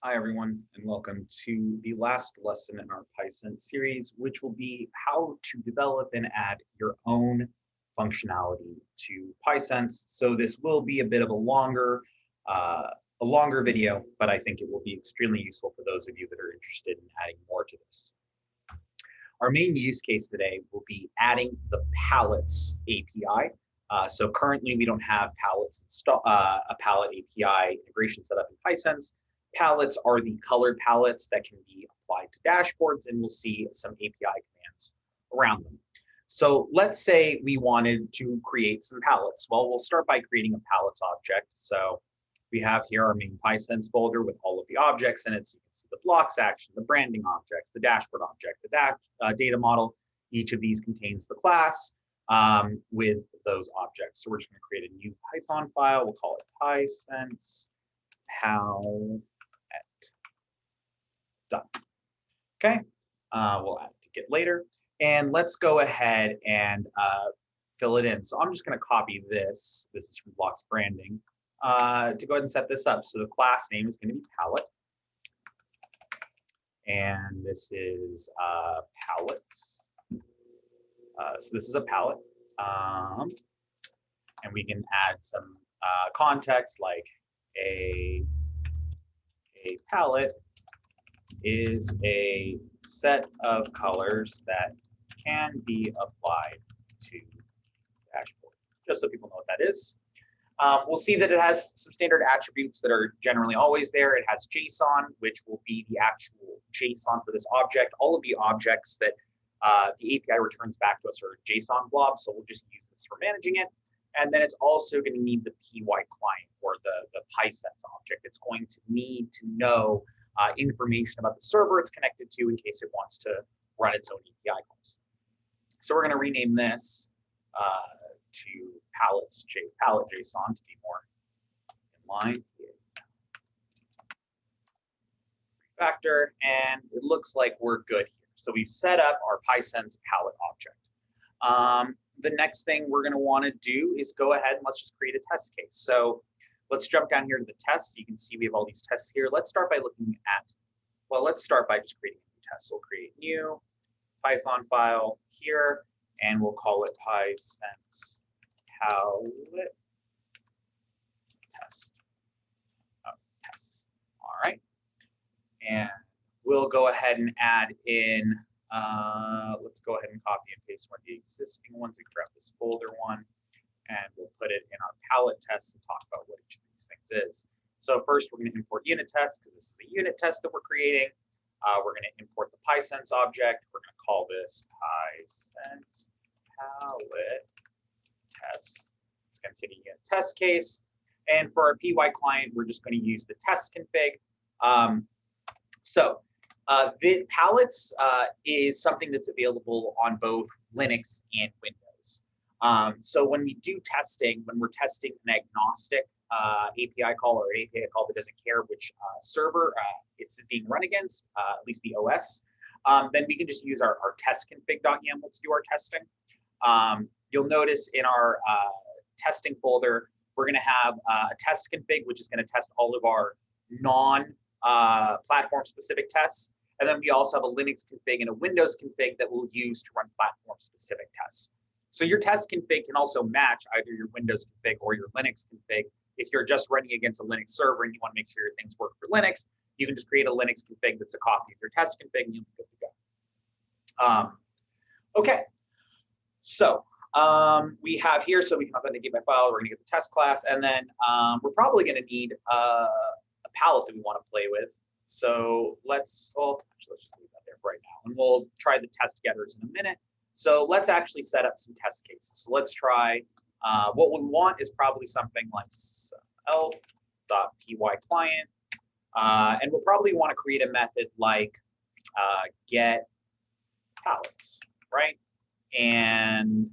Hi, everyone, and welcome to the last lesson in our PySense series, which will be how to develop and add your own functionality to PySense. So this will be a bit of a longer video, but I think it will be extremely useful for those of you that are interested in adding more to this. Our main use case today will be adding the palettes API. So currently we don't have a palette API integration set up in PySense. Palettes are the colored palettes that can be applied to dashboards, and we'll see some API commands around them. So let's say we wanted to create some palettes. Well, we'll start by creating a palettes object. So we have here our main PySense folder with all of the objects in it. So you can see the blocks action, the branding objects, the dashboard object, the data model. Each of these contains the class with those objects. So we're just going to create a new Python file. We'll call it PySense palette. Done. Okay, we'll add it to get later. And let's go ahead and fill it in. So I'm just going to copy this. This is from blocks branding to go ahead and set this up. So the class name is going to be palette. And this is palettes. So this is a palette. And we can add some context like a palette is a set of colors that can be applied to dashboard, just so people know what that is. We'll see that it has some standard attributes that are generally always there. It has JSON, which will be the actual JSON for this object. All of the objects that the API returns back to us are JSON blobs, so we'll just use this for managing it. And then it's also going to need the PY client or the PySense object. It's going to need to know information about the server it's connected to in case it wants to run its own API calls. So we're going to rename this to palette JSON to be more in line. Refactor, and it looks like we're good here. So we've set up our PySense palette object. The next thing we're going to want to do is go ahead and let's just create a test case. So let's jump down here to the tests. You can see we have all these tests here. Let's start by looking at, well, let's start by just creating a new test. So we'll create new Python file here, and we'll call it PySense palette test. Test. All right. And we'll go ahead and add in, let's go ahead and copy and paste one of the existing ones. We grab this folder one, and we'll put it in our palette test to talk about what each of these things is. So first, we're going to import unit test because this is a unit test that we're creating. We're going to import the PySense object. We're going to call this PySense palette test. It's going to take a test case. And for our PY client, we're just going to use the test config. The palettes is something that's available on both Linux and Windows. So when we do testing, when we're testing an agnostic API call or API call that doesn't care which server it's being run against, at least the OS, then we can just use our testconfig.yaml to do our testing. You'll notice in our testing folder, we're going to have a test config, which is going to test all of our non-platform specific tests. And then we also have a Linux config and a Windows config that we'll use to run platform specific tests. So your test config can also match either your Windows config or your Linux config. If you're just running against a Linux server and you want to make sure your things work for Linux, you can just create a Linux config that's a copy of your test config and you'll be good to go. Okay, so we have here, so we can authenticate by file, we're going to get the test class, and then we're probably going to need a palette that we want to play with. So let's just leave that there for right now, and we'll try the test getters in a minute. So let's actually set up some test cases. So let's try, what we want is probably something like elf.py_client, and we'll probably want to create a method like get palettes, right? And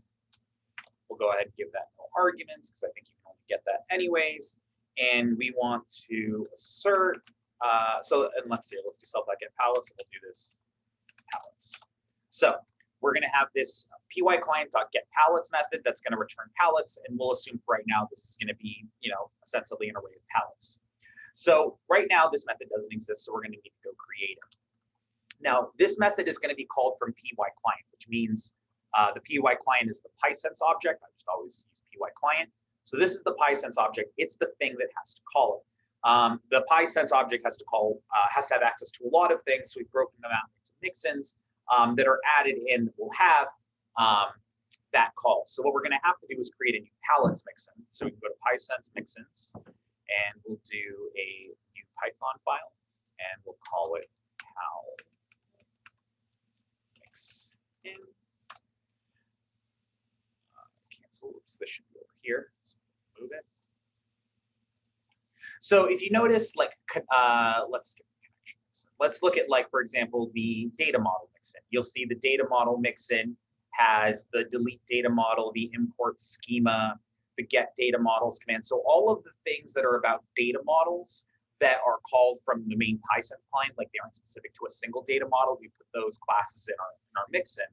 we'll go ahead and give that no arguments because I think you can only get that anyways. And we want to assert, and let's do self.get palettes, and we'll do this palettes. So we're going to have this py client.get palettes method that's going to return palettes, and we'll assume for right now this is going to be, ostensibly an array of palettes. So right now, this method doesn't exist, so we're going to need to go create it. Now, this method is going to be called from PyClient, which means the PyClient is the PySense object. I just always use PyClient. So this is the PySense object. It's the thing that has to call it. The PySense object has to have access to a lot of things. So we've broken them out into mixins that are added in that will have that call. So what we're going to have to do is create a new palettes mixin. So we can go to PySense mixins, and we'll do a new Python file, and we'll call it pal mixin. Cancel. Oops, this should be over here. So move it. So if you notice, like, let's look at, like, for example, the data model mixin. You'll see the data model mixin has the delete data model, the import schema, the get data models command. So all of the things that are about data models that are called from the main PySense client, like they aren't specific to a single data model, we put those classes in our mixin,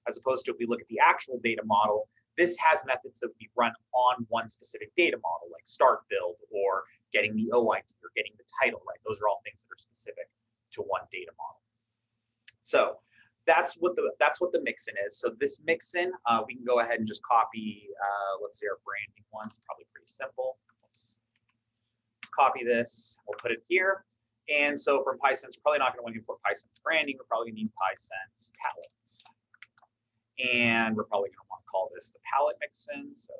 as opposed to if we look at the actual data model, this has methods that we run on one specific data model, like start build or getting the OID or getting the title, right? Those are all things that are specific to one data model. So that's what the mixin is. So this mixin, we can go ahead and just copy, let's say our branding one. It's probably pretty simple. Oops. Let's copy this. We'll put it here. And so from PySense, we're probably not going to want to import PySense branding. We're probably going to need PySense palettes. And we're probably going to want to call this the palette mixin. So,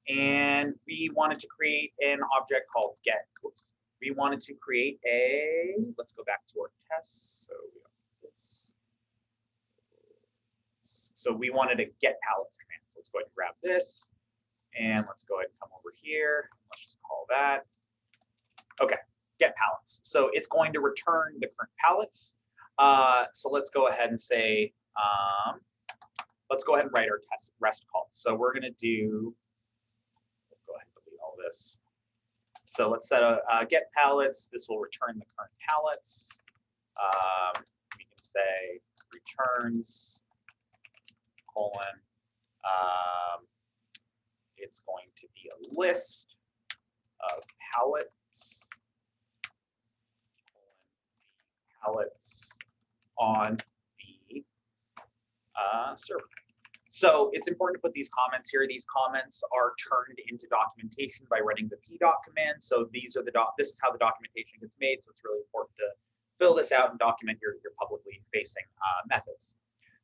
and we wanted to create an object called get. Oops. We wanted to create a, let's go back to our test. So we have this. So we wanted a get palettes command. So let's go ahead and grab this. And let's go ahead and come over here. Let's just call that. Okay, get palettes. So it's going to return the current palettes. So let's go ahead and say, let's go ahead and write our test REST call. So we're going to do, we'll go ahead and delete all this. So let's set a get palettes. This will return the current palettes. We can say returns colon. It's going to be a list of palettes. Palettes on the server. So it's important to put these comments here. These comments are turned into documentation by running the pdoc command. So these are this is how the documentation gets made. So it's really important to fill this out and document your publicly facing methods.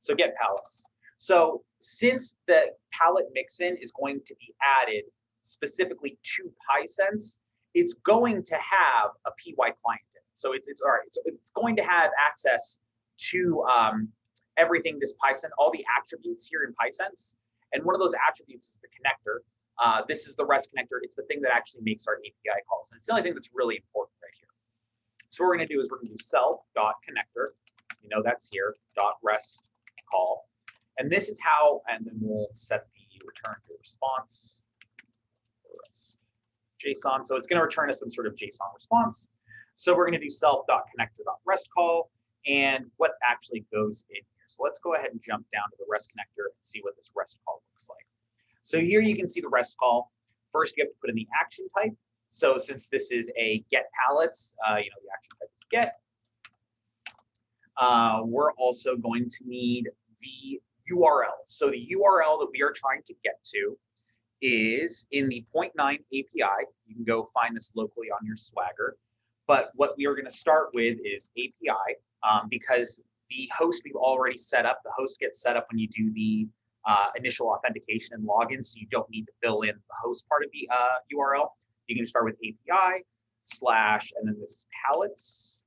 So get palettes. So since the palette mixin is going to be added specifically to PySense, it's going to have a PyClient in it. So it's all right. So it's going to have access to everything this PySense, all the attributes here in PySense. And one of those attributes is the connector. This is the REST connector. It's the thing that actually makes our API calls. And it's the only thing that's really important right here. So what we're going to do is we're going to do self.connector. You know that's here, .rest call. And this is how, and then we'll set the return to response. JSON. So it's going to return us some sort of JSON response. So we're going to do self.connector.rest call and what actually goes in here. So let's go ahead and jump down to the REST connector and see what this REST call looks like. So here you can see the REST call. First, you have to put in the action type. So since this is a get palettes, the action type is get. We're also going to need the URL. So the URL that we are trying to get to is in the 0.9 API. You can go find this locally on your Swagger. But what we are going to start with is API because the host we've already set up, the host gets set up when you do the initial authentication and login, so you don't need to fill in the host part of the URL. You can just start with API / and then this is palettes.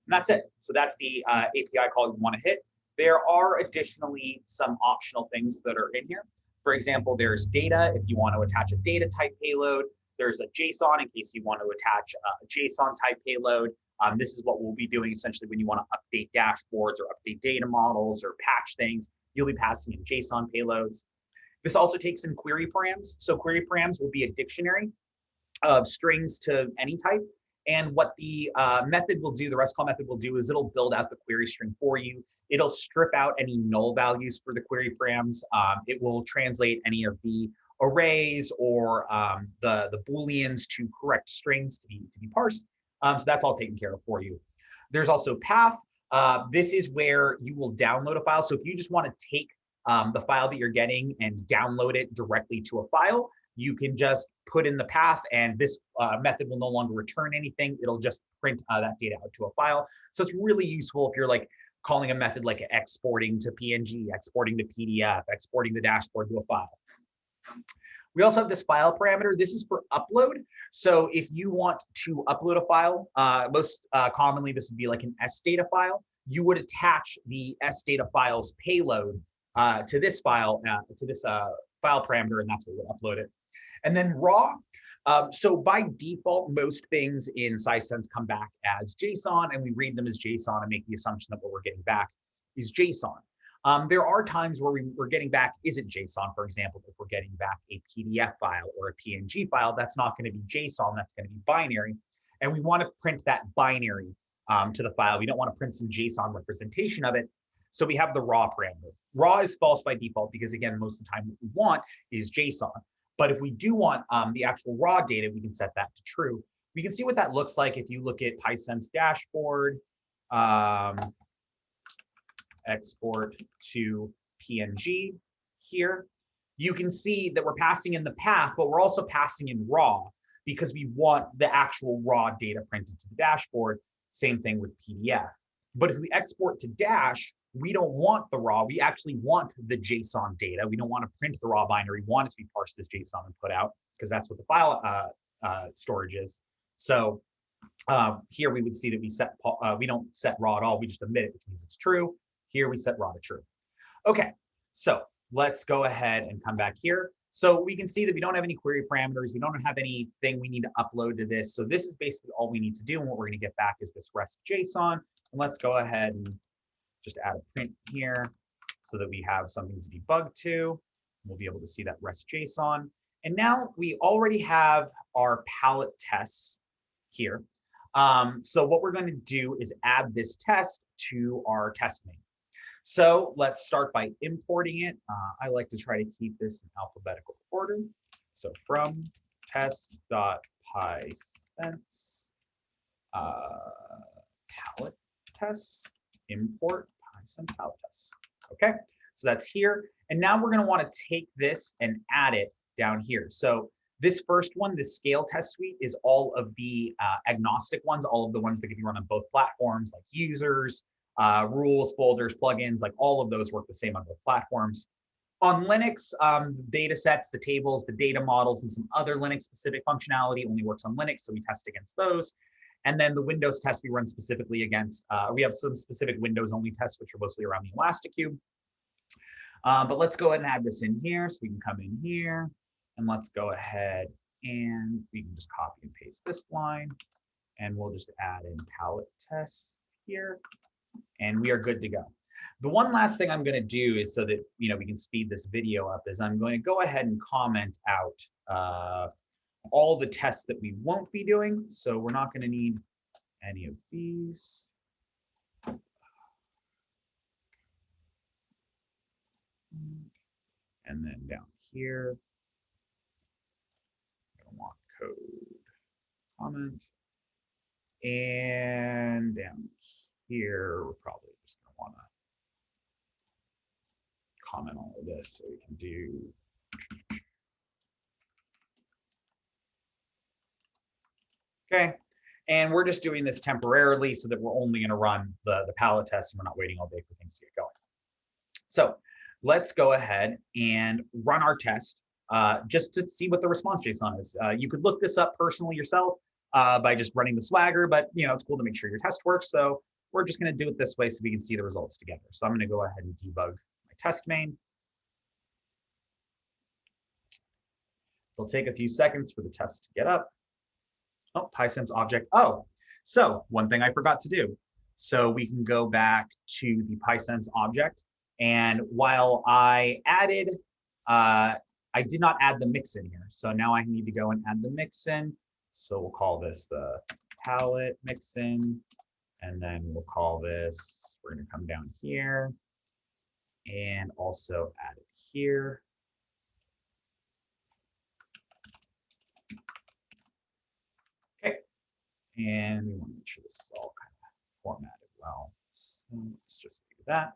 And that's it. So that's the API call you want to hit. There are additionally some optional things that are in here. For example, there's data if you want to attach a data type payload. There's a JSON in case you want to attach a JSON type payload. This is what we'll be doing essentially when you want to update dashboards or update data models or patch things. You'll be passing in JSON payloads. This also takes in query params. So query params will be a dictionary of strings to any type. And what the method will do, the REST call method will do, is it'll build out the query string for you. It'll strip out any null values for the query params. It will translate any of the arrays or the booleans to correct strings to be parsed. So that's all taken care of for you. There's also path. This is where you will download a file. So if you just want to take the file that you're getting and download it directly to a file, you can just put in the path, and this method will no longer return anything. It'll just print that data out to a file. So it's really useful if you're like calling a method like exporting to PNG, exporting to PDF, exporting the dashboard to a file. We also have this file parameter. This is for upload. So if you want to upload a file, most commonly this would be like an SData file. You would attach the SData file's payload to this file, file parameter, and that's where we'll upload it. And then raw. So by default, most things in PySense come back as JSON, and we read them as JSON and make the assumption that what we're getting back is JSON. There are times where we're getting back isn't JSON. For example, if we're getting back a PDF file or a PNG file, that's not going to be JSON, that's going to be binary. And we want to print that binary to the file. We don't want to print some JSON representation of it. So we have the raw parameter. Raw is false by default because, again, most of the time what we want is JSON. But if we do want the actual raw data, we can set that to true. We can see what that looks like if you look at PySense dashboard, export to PNG here. You can see that we're passing in the path, but we're also passing in raw because we want the actual raw data printed to the dashboard. Same thing with PDF. But if we export to Dash, we don't want the raw. We actually want the JSON data. We don't want to print the raw binary. We want it to be parsed as JSON and put out because that's what the file storage is. So here we would see that we don't set raw at all. We just omit it, which means it's true. Here we set raw to true. Okay, so let's go ahead and come back here. So we can see that we don't have any query parameters. We don't have anything we need to upload to this. So this is basically all we need to do. And what we're going to get back is this REST JSON. And let's go ahead and just add a print here so that we have something to debug to. We'll be able to see that REST JSON. And now we already have our palette tests here. So what we're going to do is add this test to our test main. So let's start by importing it. I like to try to keep this in alphabetical order. So from test.pysense palette tests, import PySense palette tests. Okay, so that's here. And now we're going to want to take this and add it down here. So this first one, this scale test suite, is all of the agnostic ones, all of the ones that can be run on both platforms, like users, rules, folders, plugins, like all of those work the same on both platforms. On Linux, data sets, the tables, the data models, and some other Linux-specific functionality only works on Linux, so we test against those. And then the Windows tests we run specifically against, we have some specific Windows-only tests, which are mostly around the Elastic Cube. But let's go ahead and add this in here, so we can come in here, and let's go ahead and we can just copy and paste this line, and we'll just add in palette test here. And we are good to go. The one last thing I'm going to do is so that we can speed this video up is I'm going to go ahead and comment out all the tests that we won't be doing. So we're not going to need any of these. And then down here, I don't want code comment. And down here, we're probably just going to want to comment all of this. So we can do. Okay. And we're just doing this temporarily so that we're only going to run the palette test and we're not waiting all day for things to get going. So let's go ahead and run our test just to see what the response JSON is. You could look this up personally yourself by just running the Swagger, but it's cool to make sure your test works. So we're just going to do it this way so we can see the results together. So I'm going to go ahead and debug my test main. It'll take a few seconds for the test to get up. Oh, PySense object. Oh, so one thing I forgot to do. So we can go back to the PySense object. And while I added, I did not add the mix in here. So now I need to go and add the mix in. So we'll call this the palette mix in. And then we'll call this, we're going to come down here and also add it here. And we want to make sure this is all kind of formatted well. So let's just do that.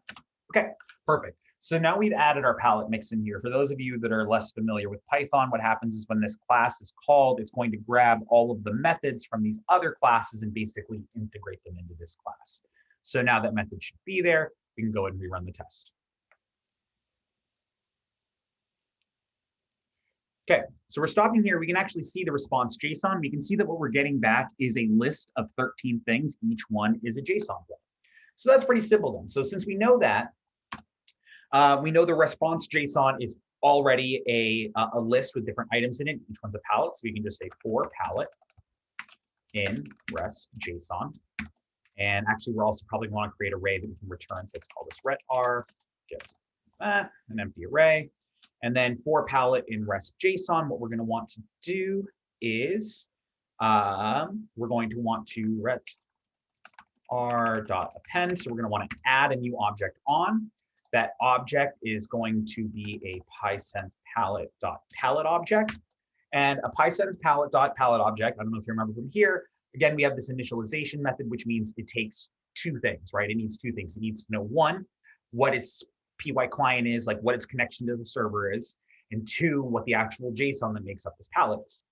Okay, perfect. So now we've added our palette mix in here. For those of you that are less familiar with Python, what happens is when this class is called, it's going to grab all of the methods from these other classes and basically integrate them into this class. So now that method should be there. We can go ahead and rerun the test. Okay, so we're stopping here. We can actually see the response JSON. We can see that what we're getting back is a list of 13 things. Each one is a JSON block. So that's pretty simple then. So since we know that, we know the response JSON is already a list with different items in it. Each one's a palette. So we can just say for palette in rest JSON. And actually, we're also probably want to create an array that we can return. So let's call this ret_r, get that, an empty array. And then for palette in rest JSON, what we're going to want to do is we're going to want to ret_r.append. So we're going to want to add a new object on. That object is going to be a PySense palette.palette object. And a PySense palette.palette object, I don't know if you remember from here, again, we have this initialization method, which means it takes two things, right? It needs two things. It needs to know, one, what its PY client is, like what its connection to the server is, and two, what the actual JSON that makes up this palette is.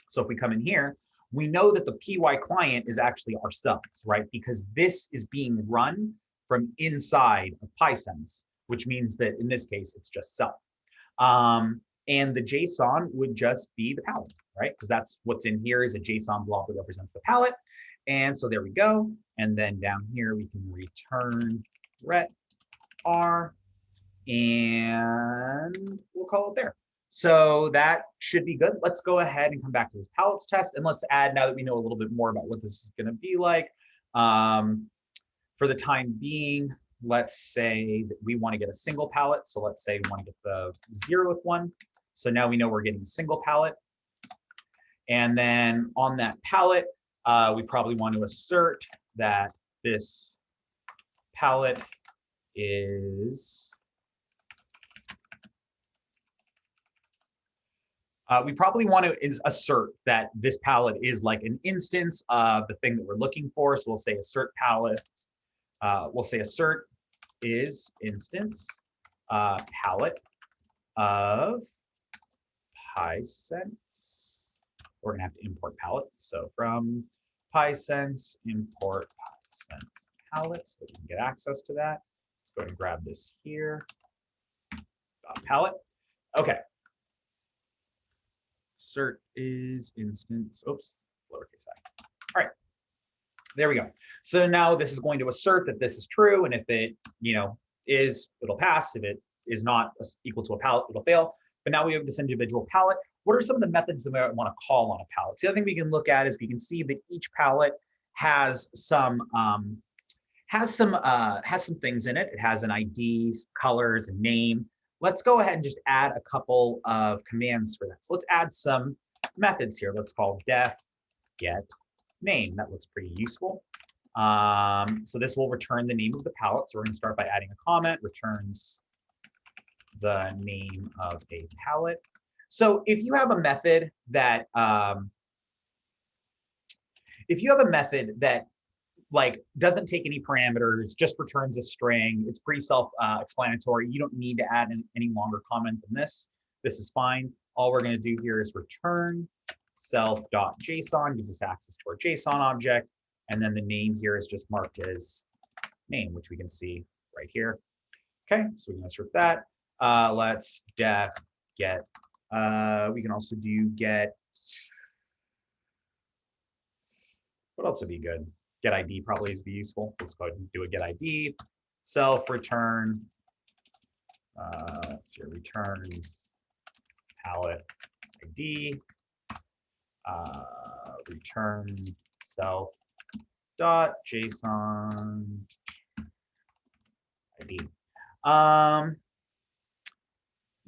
So if we come in here, we know that the PY client is actually ourselves, right? Because this is being run from inside of PySense, which means that in this case, it's just self. And the JSON would just be the palette, right? Because that's what's in here is a JSON blob that represents the palette. And so there we go. And then down here, we can return ret_r, and we'll call it there. So that should be good. Let's go ahead and come back to this palettes test. And let's add, now that we know a little bit more about what this is going to be like, for the time being, let's say that we want to get a single palette. So let's say we want to get the 0th one. So now we know we're getting a single palette. And then on that palette, we probably want to assert that this palette is, we probably want to assert that this palette is like an instance of the thing that we're looking for. So we'll say assert palette. We'll say assert is instance palette of PySense. We're going to have to import palette. So from PySense, import PySense palette so that we can get access to that. Let's go ahead and grab this here. Palette. Okay. Assert is instance. Oops, lowercase I. All right. There we go. So now this is going to assert that this is true. And if it, is, it'll pass. If it is not equal to a palette, it'll fail. But now we have this individual palette. What are some of the methods that we want to call on a palette? So the other thing we can look at is we can see that each palette has some things in it. It has an ID, colors, and name. Let's go ahead and just add a couple of commands for that. So let's add some methods here. Let's call def get name. That looks pretty useful. So this will return the name of the palette. So we're going to start by adding a comment, returns the name of a palette. So if you have a method that, like doesn't take any parameters, just returns a string, it's pretty self-explanatory. You don't need to add any longer comment than this. This is fine. All we're going to do here is return self.json, gives us access to our JSON object. And then the name here is just marked as name, which we can see right here. Okay, so we can assert that. Let's def get, we can also do get, what else would be good? Get ID probably is be useful. Let's go ahead and do a get ID. Self return, let's see, returns palette ID, return self dot JSON ID.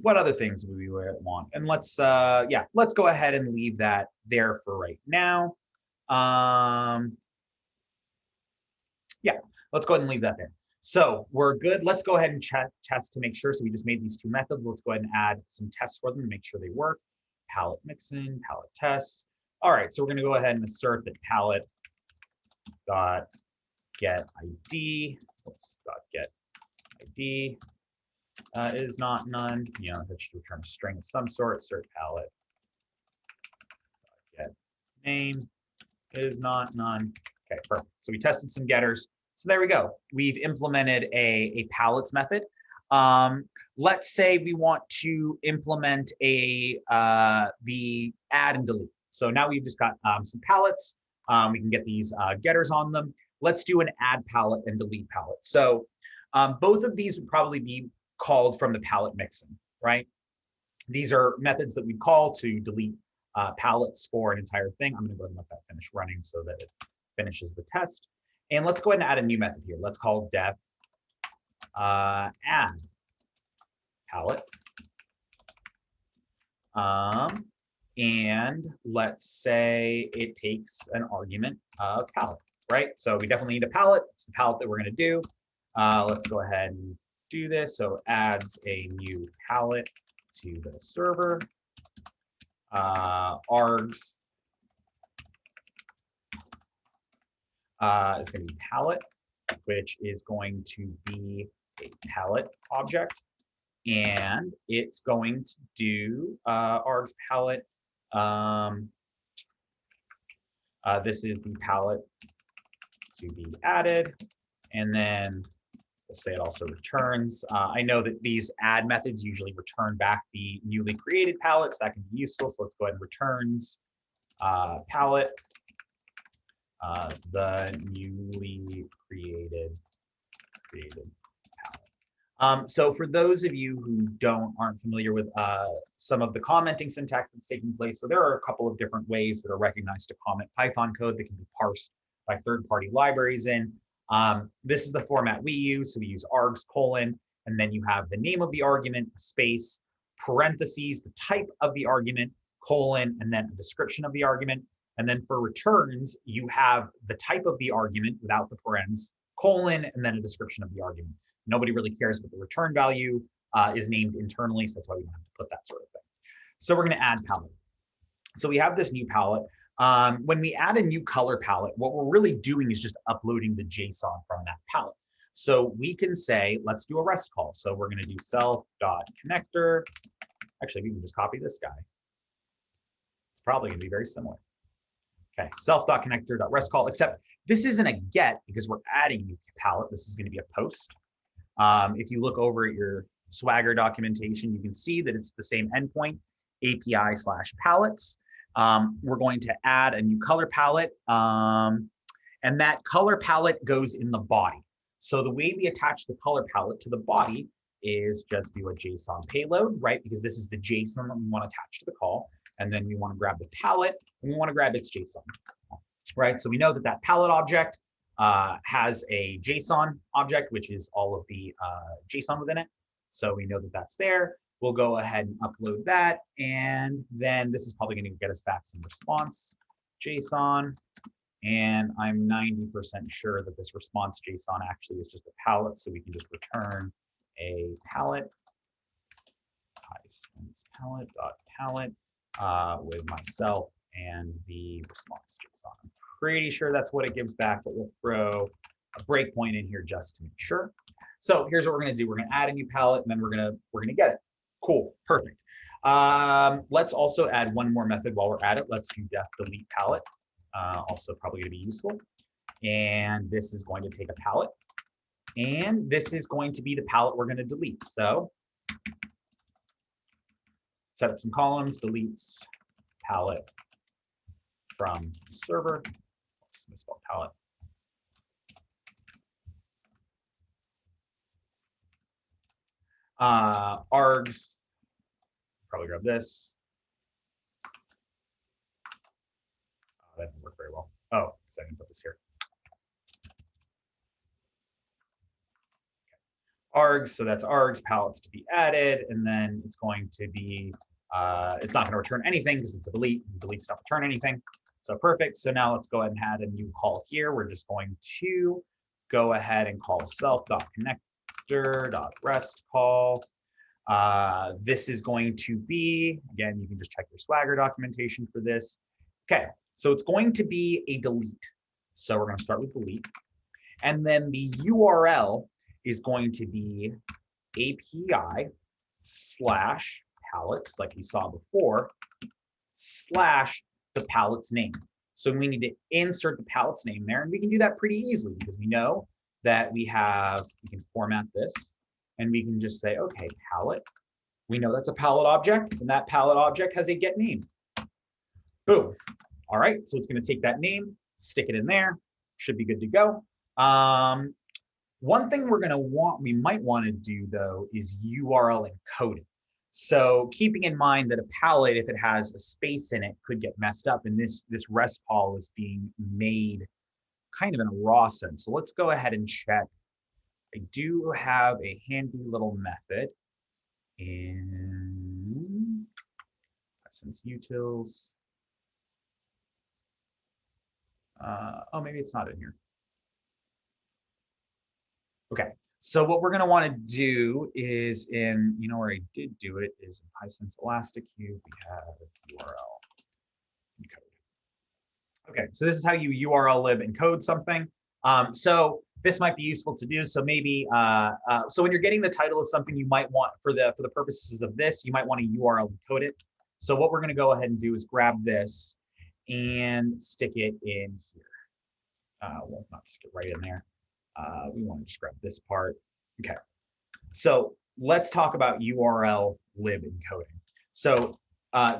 What other things would we want? And let's go ahead and leave that there for right now. Yeah, let's go ahead and leave that there. So we're good. Let's go ahead and test to make sure. So we just made these two methods. Let's go ahead and add some tests for them to make sure they work. Palette mixin, palette tests. All right, so we're going to go ahead and assert that palette dot get ID, dot get ID is not none. You know, that should return a string of some sort. Assert palette dot get name is not none. Okay, perfect. So we tested some getters. So there we go. We've implemented a palettes method. Let's say we want to implement the add and delete. So now we've just got some palettes. We can get these getters on them. Let's do an add palette and delete palette. So both of these would probably be called from the palette mixin, right? These are methods that we call to delete palettes for an entire thing. I'm going to go ahead and let that finish running so that it finishes the test. And let's go ahead and add a new method here. Let's call def add palette. And let's say it takes an argument of palette, right? So we definitely need a palette. It's the palette that we're going to do. Let's go ahead and do this. So adds a new palette to the server. Args is going to be palette, which is going to be a palette object. And it's going to do args palette. This is the palette to be added. And then let's say it also returns. I know that these add methods usually return back the newly created palettes. That can be useful. So let's go ahead and returns palette, the newly created palette. So for those of you who aren't familiar with some of the commenting syntax that's taking place, so there are a couple of different ways that are recognized to comment Python code that can be parsed by third-party libraries in. This is the format we use. So we use args : and then you have the name of the argument, space, parentheses, the type of the argument, colon, and then a description of the argument. And then for returns, you have the type of the argument without the parens, colon, and then a description of the argument. Nobody really cares what the return value is named internally, so that's why we don't have to put that sort of thing. So we're going to add palette. So we have this new palette. When we add a new color palette, what we're really doing is just uploading the JSON from that palette. So we can say, let's do a REST call. So we're going to do self.connector. Actually, we can just copy this guy. It's probably going to be very similar. Okay, self.connector.rest call, except this isn't a get because we're adding a new palette. This is going to be a post. If you look over at your Swagger documentation, you can see that it's the same endpoint, API/palettes. We're going to add a new color palette, and that color palette goes in the body. So the way we attach the color palette to the body is just do a JSON payload, right? Because this is the JSON that we want to attach to the call. And then we want to grab the palette and we want to grab its JSON, right? So we know that that palette object has a JSON object, which is all of the JSON within it. So we know that that's there. We'll go ahead and upload that. And then this is probably going to get us back some response JSON. And I'm 90% sure that this response JSON actually is just a palette. So we can just return a palette, PySense palette.palette with myself and the response JSON. I'm pretty sure that's what it gives back, but we'll throw a breakpoint in here just to make sure. So here's what we're going to do. We're going to add a new palette, and then we're going to get it. Cool, perfect. Let's also add one more method while we're at it. Let's do def delete palette. Also probably going to be useful. And this is going to take a palette, and this is going to be the palette we're going to delete. So set up some columns, deletes palette from server. Misspelled palette. Args, probably grab this. That didn't work very well. Oh, because I didn't put this here. Okay. Args, so that's args, palettes to be added, and then it's going to be, it's not going to return anything because it's a delete. Delete's not return anything. So perfect. So now let's go ahead and add a new call here. We're just going to go ahead and call self.connector.rest call. This is going to be, again, you can just check your Swagger documentation for this. Okay, so it's going to be a delete. So we're going to start with delete. And then the URL is going to be API slash palettes, like you saw before, slash the palette's name. So we need to insert the palette's name there, and we can do that pretty easily because we know that we can format this, and we can just say, okay, palette. We know that's a palette object, and that palette object has a get name. Boom. All right, so it's going to take that name, stick it in there, should be good to go. One thing we might want to do though is URL encoding. So keeping in mind that a palette, if it has a space in it, could get messed up, and this REST call is being made kind of in a raw sense. So let's go ahead and check. I do have a handy little method in PySense utils. Oh, maybe it's not in here. Okay, so what we're going to want to do is where I did do it is in PySense Elastic Cube, we have URL encode. Okay, so this is how you URL lib encode something. So this might be useful to do. So maybe, so when you're getting the title of something, you might want, for the purposes of this, you might want to URL encode it. So what we're going to go ahead and do is grab this and stick it in here. Well, not stick it right in there. We want to just grab this part. Okay, so let's talk about URL lib encoding. So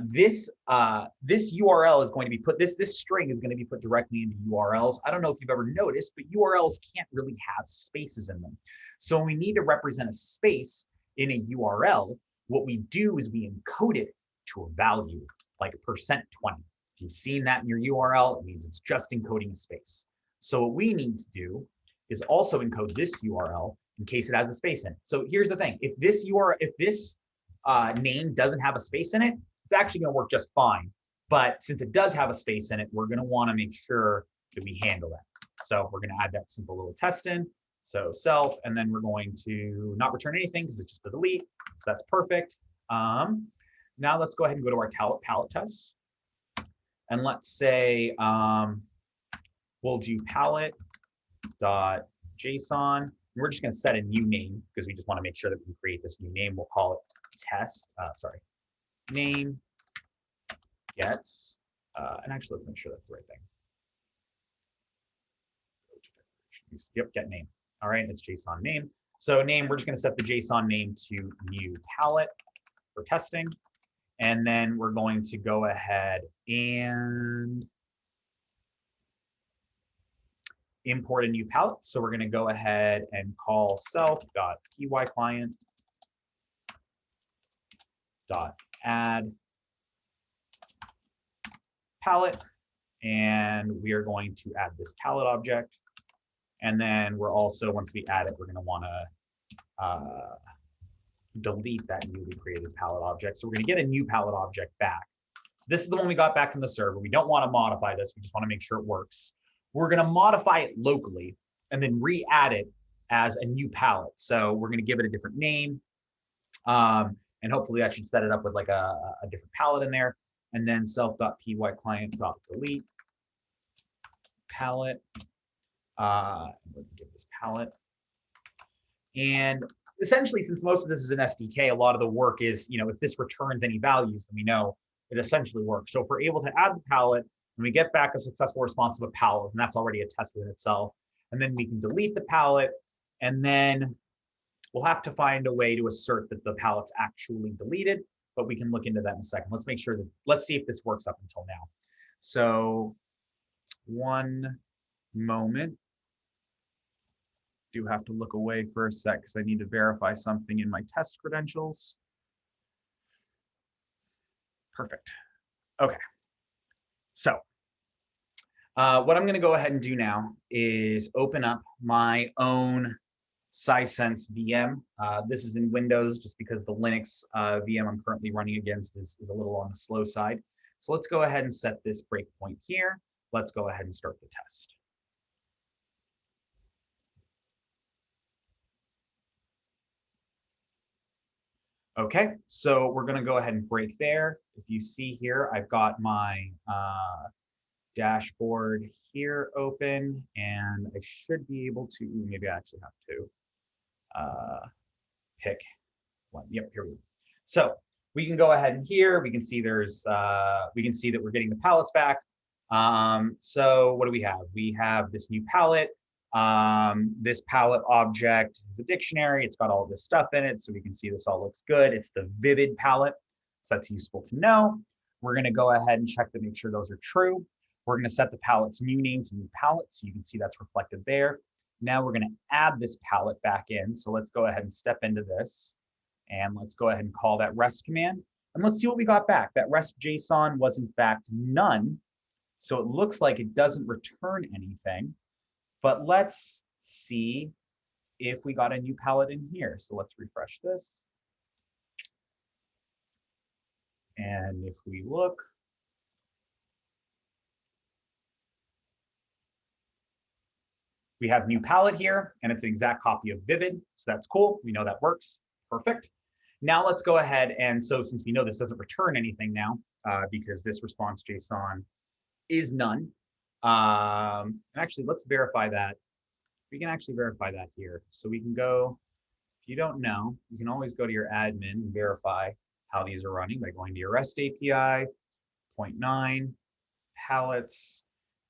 this URL is going to be put, this string is going to be put directly into URLs. I don't know if you've ever noticed, but URLs can't really have spaces in them. So when we need to represent a space in a URL, what we do is we encode it to a value, like %20. If you've seen that in your URL, it means it's just encoding a space. So what we need to do is also encode this URL in case it has a space in it. So here's the thing: if this name doesn't have a space in it, it's actually going to work just fine. But since it does have a space in it, we're going to want to make sure that we handle that. So we're going to add that simple little test in. So self, and then we're going to not return anything because it's just a delete. So that's perfect. Now let's go ahead and go to our palette tests. And let's say we'll do palette.json. We're just going to set a new name because we just want to make sure that we can create this new name. We'll call it test, name gets, and actually let's make sure that's the right thing. Yep, get name. All right, it's JSON name. So name, we're just going to set the JSON name to new palette for testing. And then we're going to go ahead and import a new palette. So we're going to go ahead and call self.pyclient.add palette. And we are going to add this palette object. And then we're also, once we add it, we're going to want to delete that newly created palette object. So we're going to get a new palette object back. So this is the one we got back from the server. We don't want to modify this. We just want to make sure it works. We're going to modify it locally and then re-add it as a new palette. So we're going to give it a different name. And hopefully that should set it up with like a different palette in there. And then self.pyclient.delete palette. We'll give this palette. And essentially, since most of this is an SDK, a lot of the work is, if this returns any values, then we know it essentially works. So if we're able to add the palette and we get back a successful response of a palette, and that's already a test within itself, and then we can delete the palette, and then we'll have to find a way to assert that the palette's actually deleted, but we can look into that in a second. Let's make sure that, let's see if this works up until now. So one moment. Do have to look away for a sec because I need to verify something in my test credentials. Perfect. Okay. So what I'm going to go ahead and do now is open up my own PySense VM. This is in Windows just because the Linux VM I'm currently running against is a little on the slow side. So let's go ahead and set this breakpoint here. Let's go ahead and start the test. Okay, so we're going to go ahead and break there. If you see here, I've got my dashboard here open, and I should be able to, maybe I actually have to pick one. Yep, here we go. So we can go ahead and here, we can see we can see that we're getting the palettes back. So what do we have? We have this new palette. This palette object is a dictionary. It's got all this stuff in it. So we can see this all looks good. It's the vivid palette. So that's useful to know. We're going to go ahead and check to make sure those are true. We're going to set the palette's new name to new palette. So you can see that's reflected there. Now we're going to add this palette back in. So let's go ahead and step into this. And let's go ahead and call that rest command. And let's see what we got back. That rest JSON was in fact none. So it looks like it doesn't return anything. But let's see if we got a new palette in here. So let's refresh this. And if we look, we have new palette here, and it's an exact copy of Vivid. So that's cool. We know that works. Perfect. Now let's go ahead. And so since we know this doesn't return anything now, because this response JSON is none. Actually, let's verify that. We can actually verify that here. So we can go, if you don't know, you can always go to your admin and verify how these are running by going to your REST API, 0.9, palettes,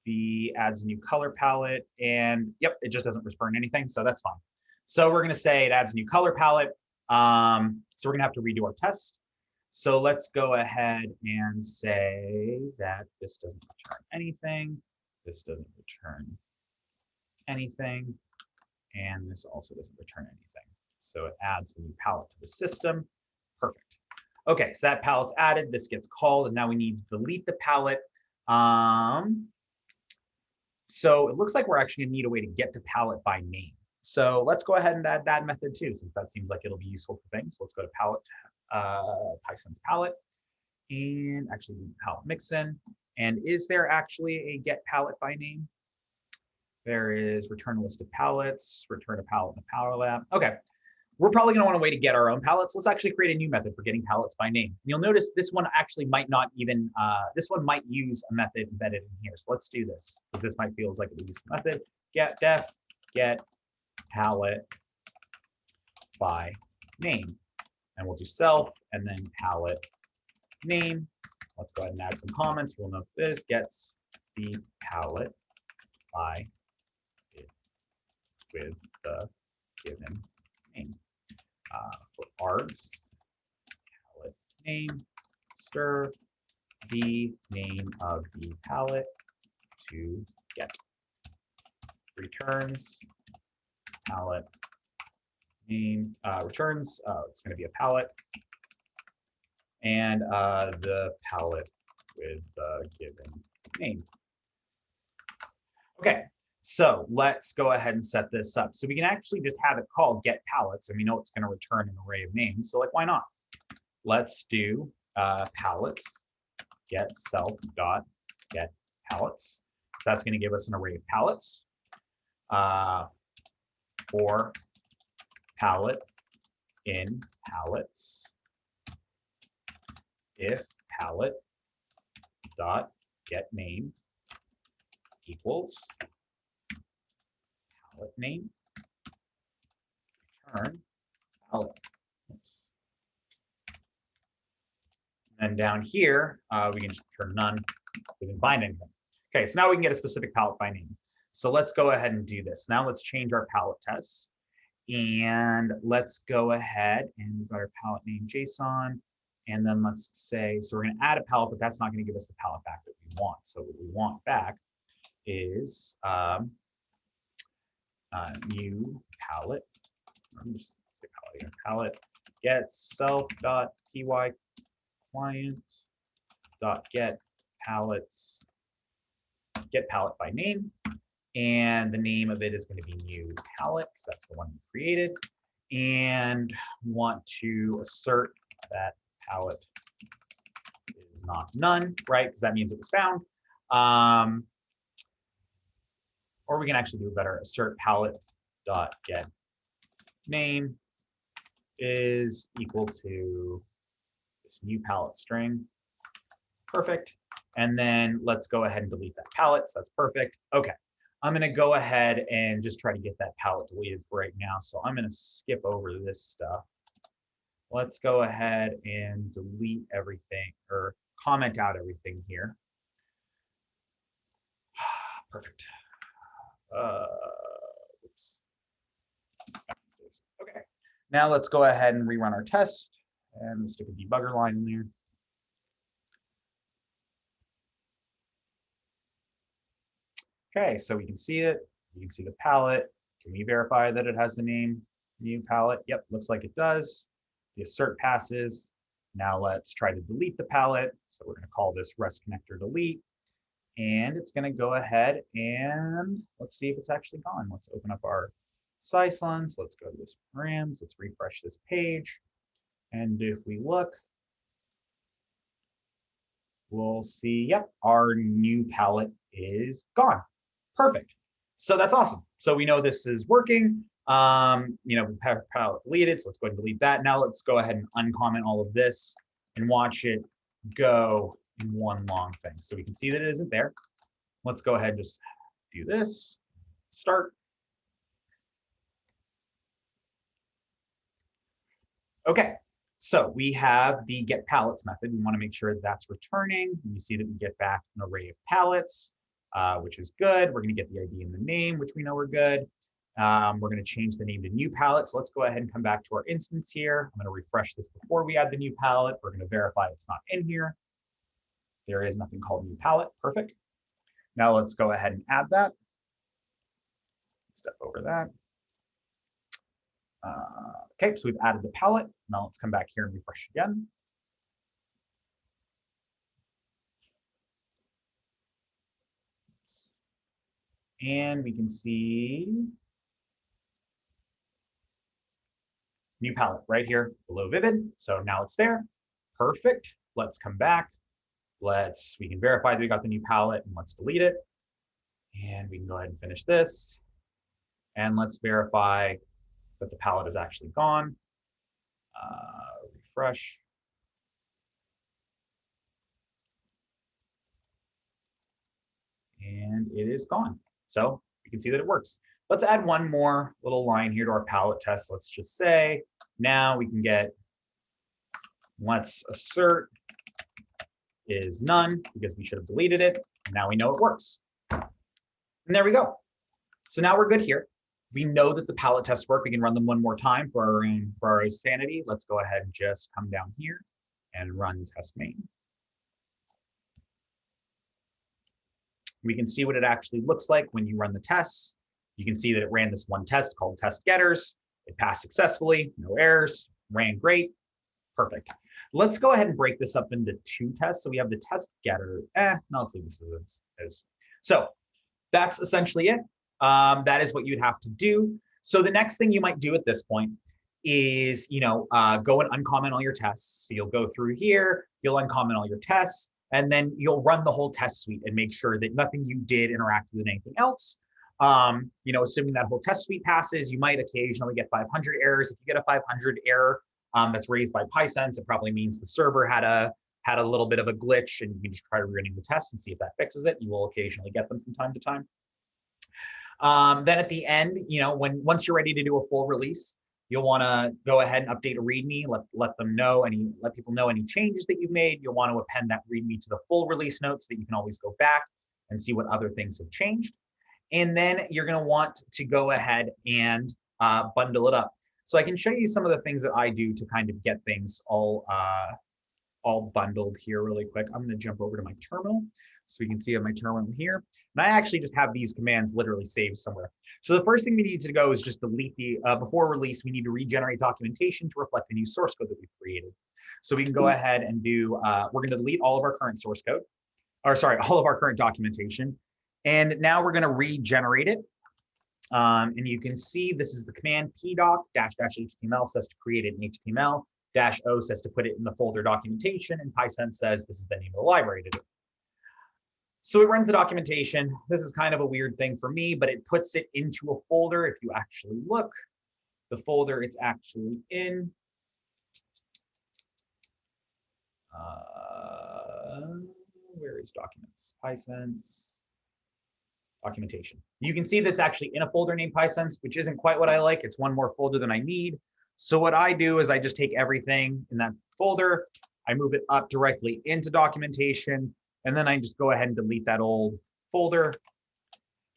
the adds a new color palette, and yep, it just doesn't return anything, so that's fine. So we're gonna say it adds a new color palette. So we're gonna have to redo our test. So let's go ahead and say that this doesn't return anything, this doesn't return anything, and this also doesn't return anything. So it adds the new palette to the system. Perfect. Okay, so that palette's added, this gets called, and now we need to delete the palette. So it looks like we're actually gonna need a way to get to palette by name. So let's go ahead and add that method too, since that seems like it'll be useful for things. So let's go to palette, PySense palette, and actually do palette mixin. And is there actually a get palette by name? There is return a list of palettes, return a palette in a palette lab. Okay, we're probably gonna want a way to get our own palettes. Let's actually create a new method for getting palettes by name. And you'll notice this one actually might not even, this one might use a method embedded in here. So let's do this. This might feels like a useful method. Get def, get palette by name. And we'll do self and then palette name. Let's go ahead and add some comments. We'll note this gets the palette by with the given name. For args, palette name, stir the name of the palette to get. Returns palette name, returns, it's going to be a palette, and the palette with the given name. Okay, so let's go ahead and set this up. So we can actually just have it called get palettes, and we know it's going to return an array of names. So like, why not? Let's do palettes get self dot get palettes. So that's going to give us an array of palettes. For palette in palettes, if palette dot get name equals palette name, return palette. Oops. And down here, we can just return none. We can find anything. Okay, so now we can get a specific palette by name. So let's go ahead and do this. Now let's change our palette tests. And let's go ahead and we've got our palette name JSON. And then let's say, so we're going to add a palette, but that's not going to give us the palette back that we want. So what we want back is new palette. I'm just say palette here. Palette get self.py client dot get palettes, get palette by name. And the name of it is going to be new palette because that's the one we created. And want to assert that palette is not none, right? Because that means it was found. Or we can actually do a better assert palette dot get name is equal to this new palette string. Perfect. And then let's go ahead and delete that palette. So that's perfect. Okay. I'm going to go ahead and just try to get that palette deleted for right now. So I'm going to skip over this stuff. Let's go ahead and delete everything or comment out everything here. Perfect. Oops. Okay. Now let's go ahead and rerun our test and stick a debugger line in there. Okay, so we can see it. You can see the palette. Can we verify that it has the name new palette? Yep, looks like it does. The assert passes. Now let's try to delete the palette. So we're going to call this rest connector delete. And it's going to go ahead and let's see if it's actually gone. Let's open up our syslins. Let's go to this params. Let's refresh this page. And if we look, we'll see, yep, our new palette is gone. Perfect. So that's awesome. So we know this is working. We have palette deleted, so let's go ahead and delete that. Now let's go ahead and uncomment all of this and watch it go in one long thing. So we can see that it isn't there. Let's go ahead and just do this, start. Okay, so we have the get palettes method. We want to make sure that that's returning. You see that we get back an array of palettes, which is good. We're going to get the ID and the name, which we know we're good. We're going to change the name to new palette. So let's go ahead and come back to our instance here. I'm going to refresh this before we add the new palette. We're going to verify it's not in here. There is nothing called new palette. Perfect. Now let's go ahead and add that. Step over that. Okay, so we've added the palette. Now let's come back here and refresh again. And we can see new palette right here below Vivid. So now it's there. Perfect. Let's come back. We can verify that we got the new palette and let's delete it. And we can go ahead and finish this. And let's verify that the palette is actually gone. Refresh. And it is gone. So you can see that it works. Let's add one more little line here to our palette test. Let's just say, now we can get, let's assert is none because we should have deleted it. And now we know it works. And there we go. So now we're good here. We know that the palette tests work. We can run them one more time for our own sanity. Let's go ahead and just come down here and run test main. We can see what it actually looks like when you run the tests. You can see that it ran this one test called test getters. It passed successfully, no errors, ran great, perfect. Let's go ahead and break this up into two tests. So we have the test getter. No, let's leave this as is. So that's essentially it. That is what you'd have to do. So the next thing you might do at this point is, go and uncomment all your tests. So you'll go through here, you'll uncomment all your tests, and then you'll run the whole test suite and make sure that nothing you did interacted with anything else. Assuming that whole test suite passes, you might occasionally get 500 errors. If you get a 500 error that's raised by PySense, it probably means the server had a little bit of a glitch, and you can just try running the test and see if that fixes it. You will occasionally get them from time to time. Then at the end, once you're ready to do a full release, you'll want to go ahead and update a README, let people know any changes that you've made. You'll want to append that README to the full release notes so that you can always go back and see what other things have changed. And then you're going to want to go ahead and bundle it up. So I can show you some of the things that I do to kind of get things all bundled here really quick. I'm going to jump over to my terminal so we can see on my terminal here. And I actually just have these commands literally saved somewhere. So the first thing we need to go is just delete before release, we need to regenerate documentation to reflect the new source code that we've created. So we can go ahead and do, we're going to delete all of our current source code, all of our current documentation. And now we're going to regenerate it. And you can see this is the command pdoc --html says to create it in HTML, -o says to put it in the folder documentation, and PySense says this is the name of the library to do. So it runs the documentation. This is kind of a weird thing for me, but it puts it into a folder. If you actually look, the folder it's actually in. where is documents? PySense, documentation. You can see that's actually in a folder named PySense, which isn't quite what I like. It's one more folder than I need. So what I do is I just take everything in that folder, I move it up directly into documentation, and then I just go ahead and delete that old folder.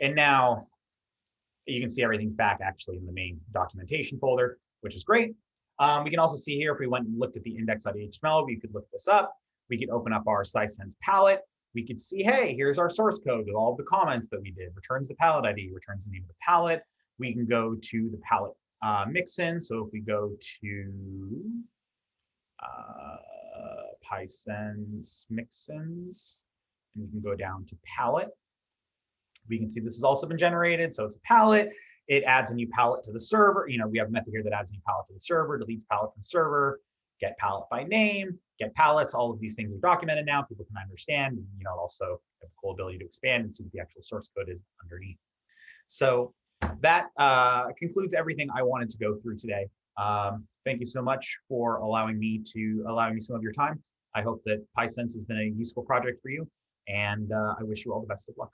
And now you can see everything's back actually in the main documentation folder, which is great. We can also see here, if we went and looked at the index.html, we could look this up. We could open up our PySense palette. We could see, hey, here's our source code with all of the comments that we did, returns the palette ID, returns the name of the palette. We can go to the palette mixin. So if we go to PySense mixins, and we can go down to palette. We can see this has also been generated. So it's a palette. It adds a new palette to the server. You know, we have a method here that adds a new palette to the server, deletes palette from server, get palette by name, get palettes. All of these things are documented now. People can understand. And, you know, also have the cool ability to expand and see what the actual source code is underneath. So that concludes everything I wanted to go through today. Thank you so much for allowing me some of your time. I hope that PySense has been a useful project for you, and I wish you all the best of luck.